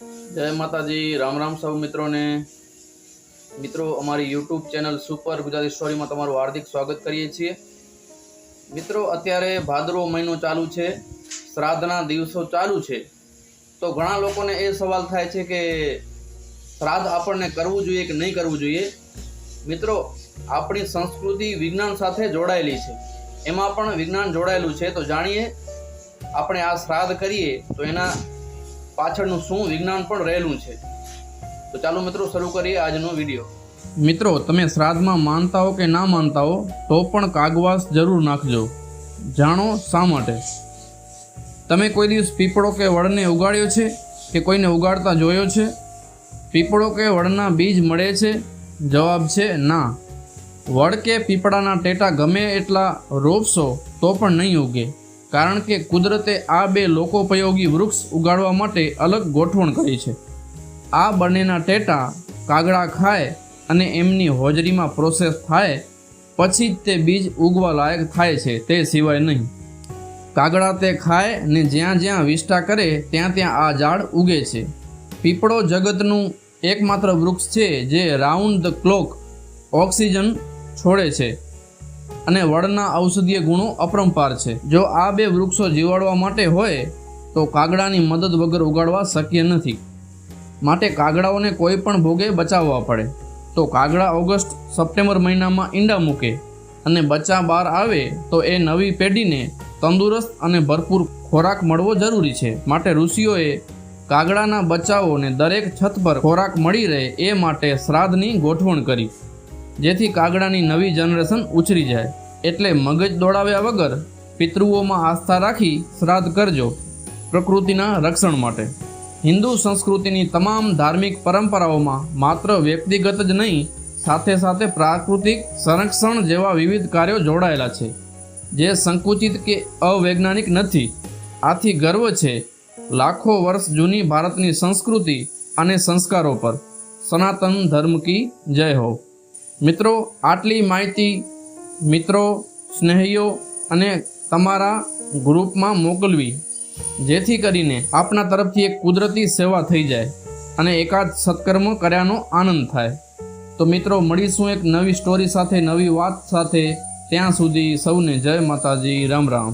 जय माताजी। राम राम सब मित्रों ने। मित्रों अमारी YouTube channel super Gujarati story में तमारुं हार्दिक स्वागत करीए छीए। मित्रों अत्यारे भादरवो महीनो चालू है, श्राद्धना दिवसों चालू है, तो घणा लोकोने ए सवाल थाय छे के श्राद्ध आपणे करवुं जोईए कि नहीं करवुं जोईए। मित्रों आपणी संस्कृति विज्ञान साथे जोड़ायेली छे, एमां पण विज्ञान जोड़ायेलुं छे। तो जाणीए આપણે આ શ્રાદ્ધ કરીએ તો એના પાછળનું શું વિજ્ઞાન પણ રહેલું છે। તો ચાલો મિત્રો શરૂ કરીએ આજનો વિડીયો। મિત્રો તમે શ્રાદ્ધમાં માનતા હો કે ના માનતા હો તો પણ કાગવાસ જરૂર નાખજો। જાણો શા માટે। તમે કોઈ દિવસ પીપળો કે વડને ઉગાડ્યો છે કે કોઈને ઉગાડતા જોયો છે? પીપળો કે વડના બીજ મળે છે? જવાબ છે ના। વડ કે પીપળાના ટેટા ગમે એટલા રોપશો તો પણ નહીં ઉગે, કારણ કે કુદરતે આ બે લોકોપયોગી વૃક્ષ ઉગાડવા માટે અલગ ગોઠવણ કરી છે। આ બંનેના ટેટા કાગડા ખાય અને એમની હોજરીમાં પ્રોસેસ થાય પછી જ તે બીજ ઉગવા લાયક થાય છે, તે સિવાય નહીં। કાગડા તે ખાય ને જ્યાં જ્યાં વિષ્ટા કરે ત્યાં ત્યાં આ ઝાડ ઉગે છે। પીપળો જગતનું એકમાત્ર વૃક્ષ છે જે રાઉન્ડ ધ ક્લોક ઓક્સિજન છોડે છે અને વડના ઔષધીય ગુણો અપરંપાર છે। જો આ બે વૃક્ષો જીવાડવા માટે હોય તો કાગડાની મદદ વગર ઉગાડવા શક્ય નથી, માટે કાગડાઓને કોઈ પણ ભોગે બચાવવા પડે। તો કાગડા ઓગસ્ટ સપ્ટેમ્બર મહિનામાં ઈંડા મૂકે અને બચ્ચા બહાર આવે તો એ નવી પેઢીને તંદુરસ્ત અને ભરપૂર ખોરાક મળવો જરૂરી છે। માટે ઋષિઓએ કાગડાના બચ્ચાઓને દરેક છત પર ખોરાક મળી રહે એ માટે શ્રાદ્ધની ગોઠવણ કરી, જેથી કાગડાની નવી જનરેશન ઉછરી જાય। એટલે મગજ દોડાવ્યા વગર પિતૃઓમાં આસ્થા રાખી શ્રાદ્ધ કરજો, પ્રકૃતિના રક્ષણ માટે। હિન્દુ સંસ્કૃતિની તમામ ધાર્મિક પરંપરાઓમાં માત્ર વ્યક્તિગત જ નહીં, સાથે સાથે પ્રાકૃતિક સંરક્ષણ જેવા વિવિધ કાર્યો જોડાયેલા છે, જે સંકુચિત કે અવૈજ્ઞાનિક નથી। આથી ગર્વ છે લાખો વર્ષ જૂની ભારતની સંસ્કૃતિ અને સંસ્કારો પર। સનાતન ધર્મ કી જય હો। મિત્રો આટલી માહિતી મિત્રો, સ્નેહીઓ અને તમારા ગ્રુપમાં મોકલવી, જેથી કરીને આપના તરફથી એક કુદરતી સેવા થઈ જાય અને એકાદ સત્કર્મ કર્યાનો આનંદ થાય। તો મિત્રો મળીશું એક નવી સ્ટોરી સાથે, નવી વાત સાથે। ત્યાં સુધી સૌને જય માતાજી, રામ રામ।